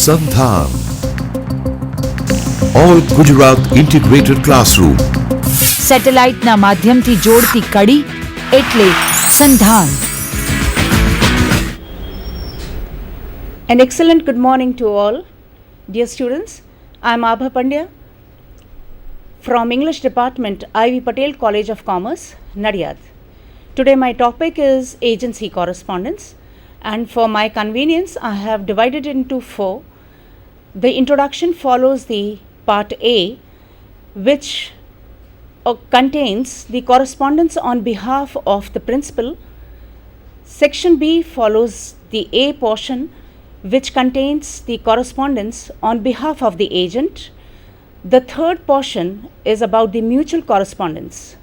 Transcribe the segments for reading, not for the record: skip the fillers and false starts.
SANDHAN, All Gujarat Integrated Classroom. સેટેલાઇટના માધ્યમથી જોડતી કડી એટલે સંધાન. An excellent good morning to all. Dear students, I am Abha Pandya from English Department, I.V. Patel College of Commerce, Nadiyad. Today my topic is Agency Correspondence, and for my convenience I have divided it into 4. The introduction follows the part A, which contains the correspondence on behalf of the principal. Section B follows the A portion, which contains the correspondence on behalf of the agent. The third portion is about the mutual correspondence.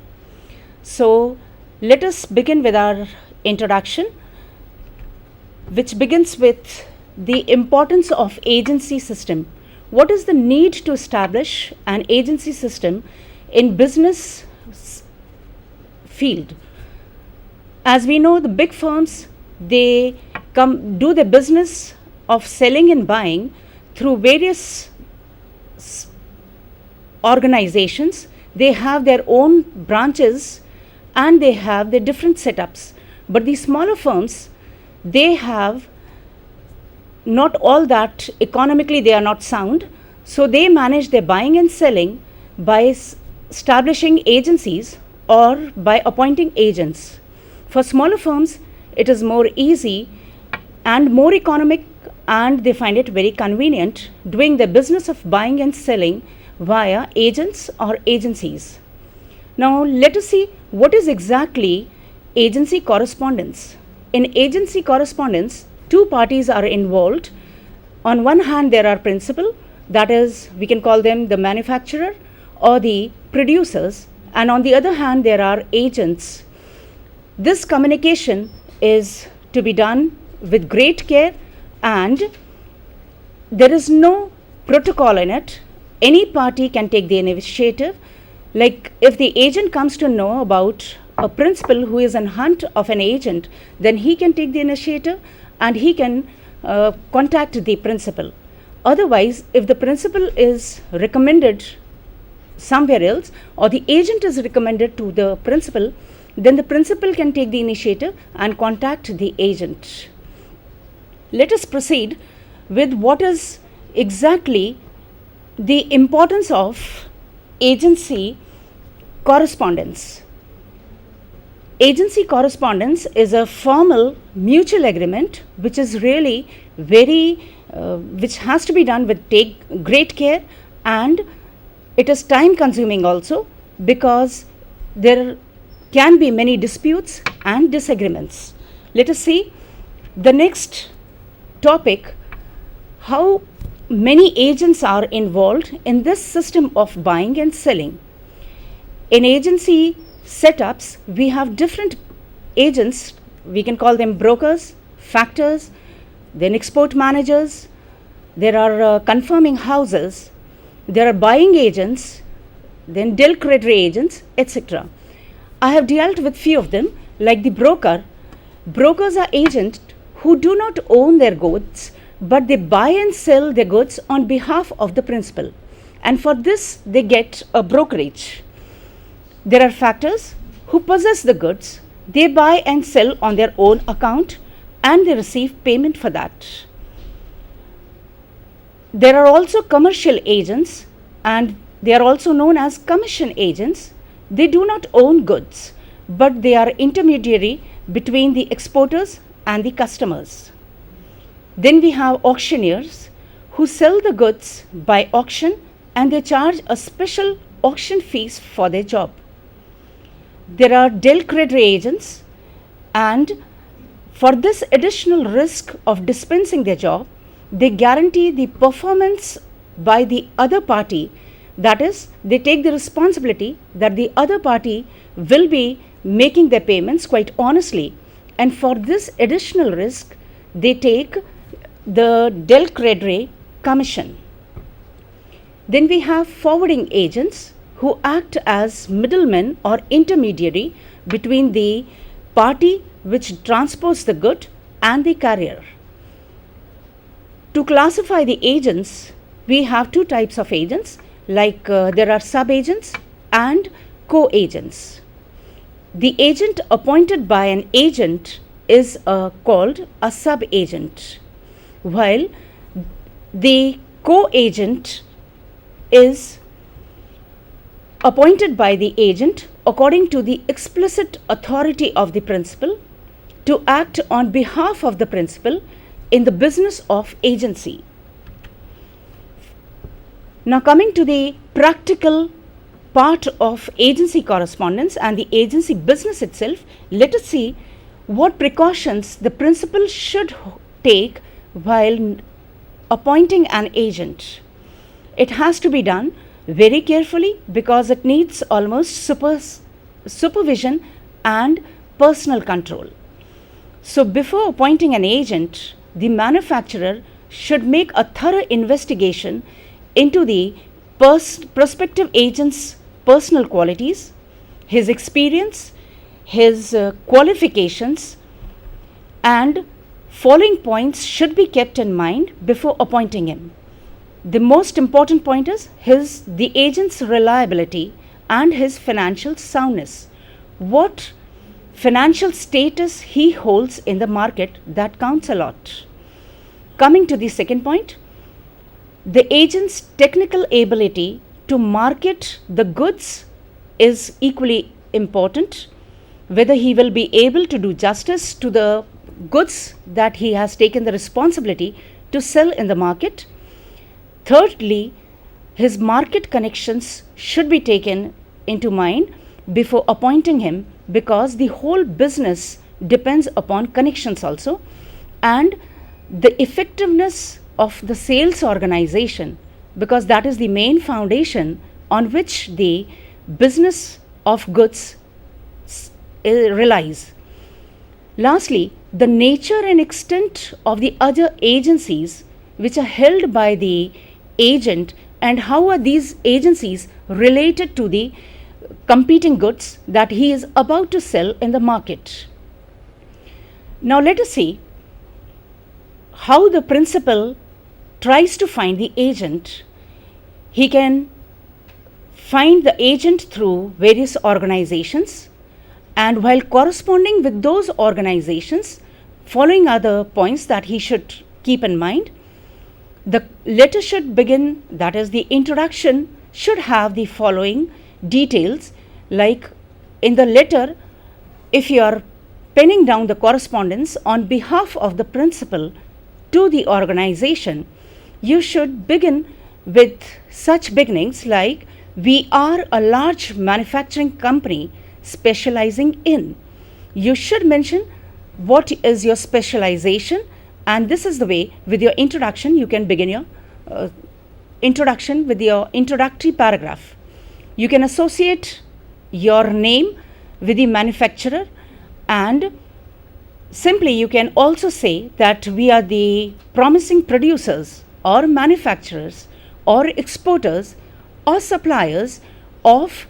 So let us begin with our introduction, which begins with the importance of agency system. What is the need to establish an agency system in business field? As we know, the big firms, they do the business of selling and buying through various organizations. They have their own branches and they have their different setups. But the smaller firms, they have not all that economically, they are not sound. So they manage their buying and selling by establishing agencies or by appointing agents. For smaller firms, it is more easy and more economic, and they find it very convenient doing the business of buying and selling via agents or agencies. Now let us see what is exactly agency correspondence. In agency correspondence, two parties are involved. On one hand, there are principal, that is, we can call them the manufacturer or the producers, and on the other hand, there are agents. This communication is to be done with great care, and there is no protocol in it. Any party can take the initiative. Like if the agent comes to know about a principal who is in hunt of an agent, then he can take the initiative and he can contact the principal. Otherwise, if the principal is recommended somewhere else or the agent is recommended to the principal, then the principal can take the initiative and contact the agent. Let us proceed with what is exactly the importance of agency correspondence. Agency correspondence is a formal mutual agreement which is really which has to be done with great care, and it is time consuming also because there can be many disputes and disagreements. Let us see the next topic, how many agents are involved in this system of buying and selling. In agency setups, we have different agents. We can call them brokers, factors, then export managers. There are confirming houses. There are buying agents, then del creditor agents, etc. I have dealt with few of them, like the broker. Brokers are agents who do not own their goods, but they buy and sell their goods on behalf of the principal, and for this they get a brokerage. There are factors who possess the goods. They buy and sell on their own account and they receive payment for that. There are also commercial agents, and they are also known as commission agents. They do not own goods, but they are intermediary between the exporters and the customers. Then we have auctioneers who sell the goods by auction, and they charge a special auction fees for their job. There are del creditor agents, and for this additional risk of dispensing their job, they guarantee the performance by the other party. That is, they take the responsibility that the other party will be making their payments quite honestly, and for this additional risk, they take the del creditor commission. Then we have forwarding agents who act as middlemen or intermediary between the party which transports the good and the carrier. To classify the agents, we have two types of agents, like there are sub-agents and co-agents. The agent appointed by an agent is called a sub-agent, while the co-agent is appointed by the agent according to the explicit authority of the principal to act on behalf of the principal in the business of agency. Now, coming to the practical part of agency correspondence and the agency business itself, let us see what precautions the principal should take while appointing an agent. It has to be done very carefully because it needs almost supervision and personal control. So, before appointing an agent, the manufacturer should make a thorough investigation into the prospective agent's personal qualities, his experience, his qualifications, and following points should be kept in mind before appointing him. The most important point is the agent's reliability and his financial soundness. What financial status he holds in the market, that counts a lot. Coming to the second point, the agent's technical ability to market the goods is equally important, whether he will be able to do justice to the goods that he has taken the responsibility to sell in the market. Thirdly, his market connections should be taken into mind before appointing him, because the whole business depends upon connections also, and the effectiveness of the sales organization, because that is the main foundation on which the business of goods relies. Lastly, the nature and extent of the other agencies which are held by the agent, and how are these agencies related to the competing goods that he is about to sell in the market. Now, let us see how the principal tries to find the agent. He can find the agent through various organizations, and while corresponding with those organizations, following other points that he should keep in mind. The letter should begin, that is, the introduction should have the following details, like in the letter, if you are penning down the correspondence on behalf of the principal to the organization, you should begin with such beginnings like, we are a large manufacturing company specializing in. You should mention what is your specialization, and this is the way with your introduction you can begin your introduction with your introductory paragraph. You can associate your name with the manufacturer, and simply you can also say that we are the promising producers or manufacturers or exporters or suppliers of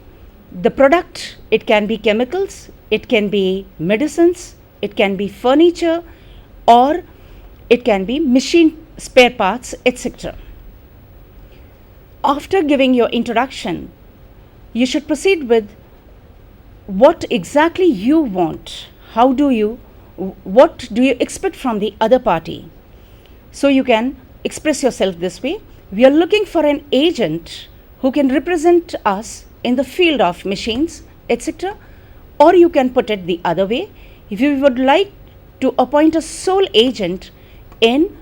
the product. It can be chemicals, it can be medicines, it can be furniture, or it can be machine spare parts, etc. After giving your introduction, you should proceed with what exactly you want. What do you expect from the other party? So you can express yourself this way. We are looking for an agent who can represent us in the field of machines, etc. Or you can put it the other way. If you would like to appoint a sole agent in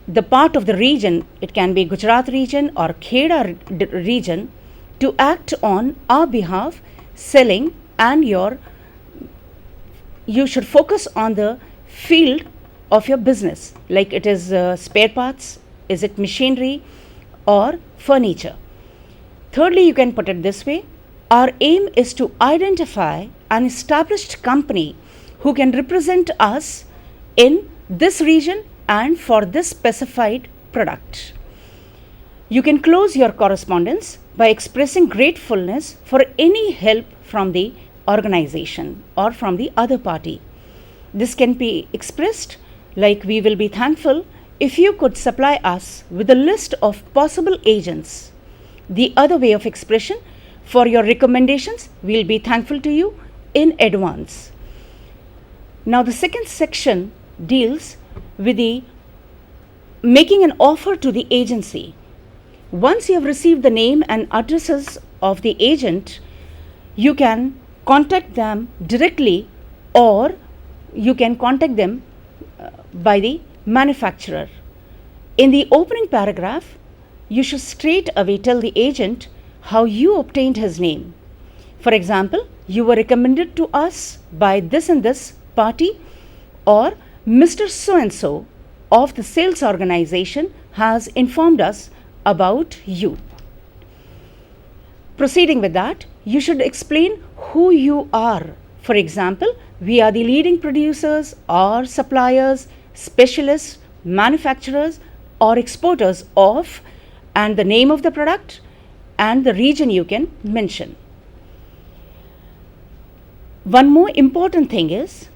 the part of the region, it can be Gujarat region or Kheda region, to act on our behalf selling, and you should focus on the field of your business, like it is spare parts, is it machinery or furniture. Thirdly, you can put it this way: our aim is to identify an established company who can represent us in this region and for this specified product. You can close your correspondence by expressing gratefulness for any help from the organization or from the other party. This can be expressed like, we will be thankful if you could supply us with a list of possible agents, the other way of expression, for your recommendations, we'll be thankful to you in advance. Now, the second section deals with the making an offer to the agency. Once you have received the name and addresses of the agent, you can contact them directly, or you can contact them by the manufacturer. In the opening paragraph, you should straight away tell the agent how you obtained his name. For example, you were recommended to us by this and this party, or Mr. So-and-so of the sales organization has informed us about you. Proceeding with that, you should explain who you are. For example, we are the leading producers or suppliers, specialists, manufacturers or exporters of, and the name of the product and the region you can mention. One more important thing is,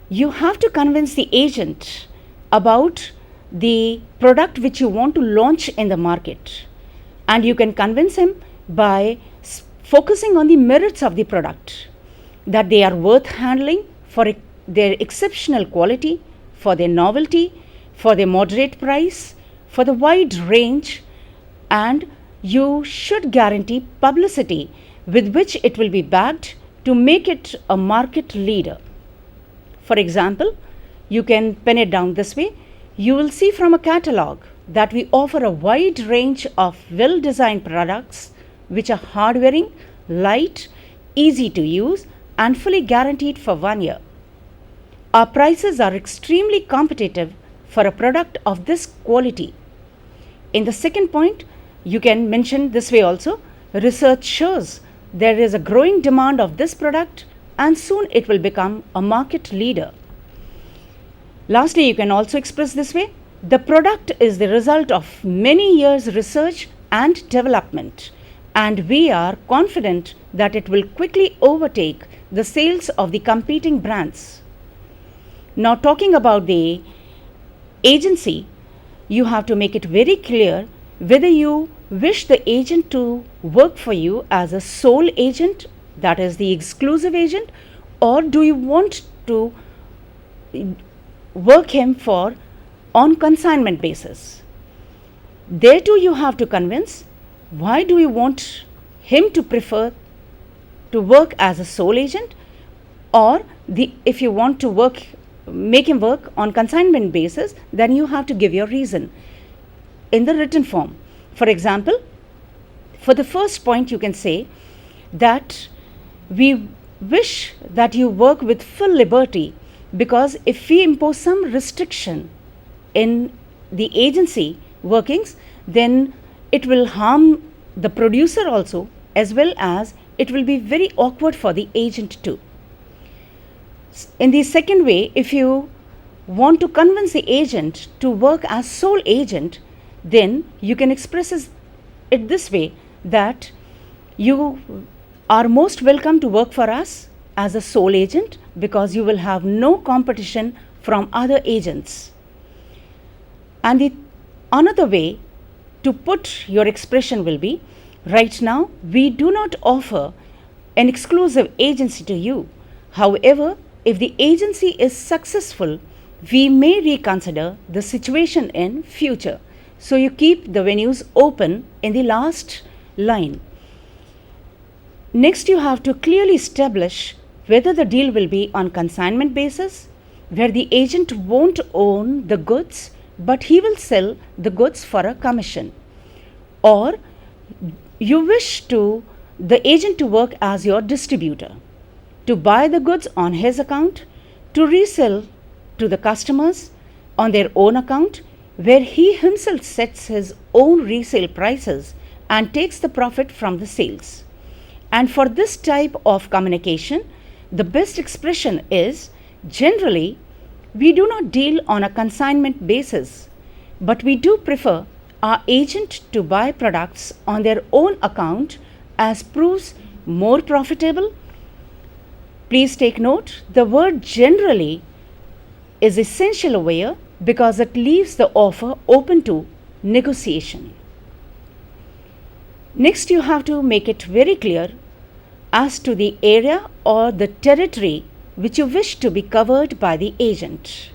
you have to convince the agent about the product which you want to launch in the market, and you can convince him by focusing on the merits of the product, that they are worth handling for their exceptional quality, for their novelty, for their moderate price, for the wide range, and you should guarantee publicity with which it will be backed to make it a market leader. For example, you can pen it down this way. You will see from a catalog that we offer a wide range of well-designed products which are hard-wearing, light, easy to use, and fully guaranteed for 1 year. Our prices are extremely competitive for a product of this quality. In the second point, you can mention this way also, research shows there is a growing demand of this product and soon it will become a market leader. Lastly, you can also express this way, the product is the result of many years research and development, and we are confident that it will quickly overtake the sales of the competing brands. Now, talking about the agency, you have to make it very clear whether you wish the agent to work for you as a sole agent, that is the exclusive agent, or do you want to work him for on consignment basis. There too you have to convince why do you want him to prefer to work as a sole agent, or if you want to make him work on consignment basis, then you have to give your reason in the written form. For example, for the first point you can say that we wish that you work with full liberty, because if we impose some restriction in the agency workings, then it will harm the producer also, as well as it will be very awkward for the agent too. In the second way, if you want to convince the agent to work as sole agent, then you can express it this way, that you are most welcome to work for us as a sole agent because you will have no competition from other agents. And another way to put your expression will be, right now we do not offer an exclusive agency to you. However, if the agency is successful, we may reconsider the situation in future. So you keep the venues open in the last line. Next, you have to clearly establish whether the deal will be on consignment basis, where the agent won't own the goods, but he will sell the goods for a commission, or you wish the agent to work as your distributor, to buy the goods on his account, to resell to the customers on their own account, where he himself sets his own resale prices and takes the profit from the sales. And for this type of communication, the best expression is, generally, we do not deal on a consignment basis, but we do prefer our agent to buy products on their own account as proves more profitable. Please take note, the word generally is essential over here because it leaves the offer open to negotiation. Next, you have to make it very clear as to the area or the territory which you wish to be covered by the agent.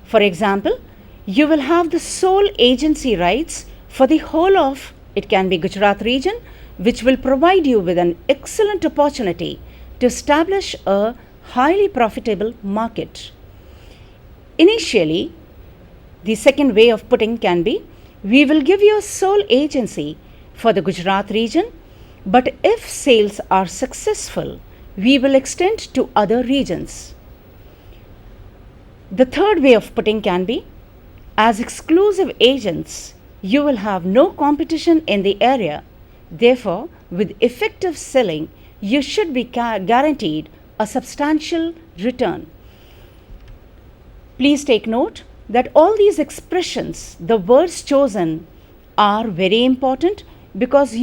For example, you will have the sole agency rights for the whole of, it can be Gujarat region, which will provide you with an excellent opportunity to establish a highly profitable market. Initially, the second way of putting can be, we will give you a sole agency for the Gujarat region, but if sales are successful, we will extend to other regions. The third way of putting can be, as exclusive agents, you will have no competition in the area. Therefore, with effective selling, you should be guaranteed a substantial return. Please take note that all these expressions, the words chosen, are very important because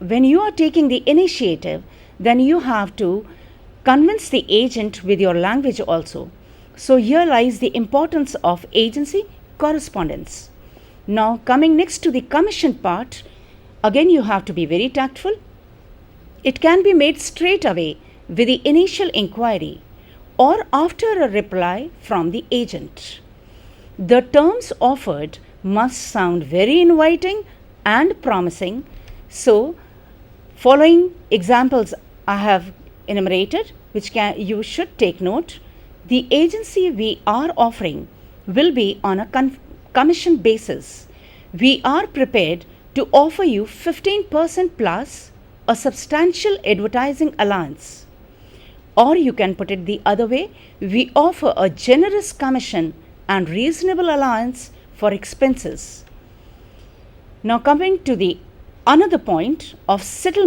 when you are taking the initiative, then you have to convince the agent with your language also. So here lies the importance of agency correspondence. Now coming next to the commission part, again you have to be very tactful. It can be made straight away with the initial inquiry or after a reply from the agent. The terms offered must sound very inviting and promising. So, following examples I have enumerated, which you should take note. The agency we are offering will be on a commission basis. We are prepared to offer you 15% plus a substantial advertising allowance. Or you can put it the other way, we offer a generous commission and reasonable allowance for expenses. Now coming to the another point of settlement.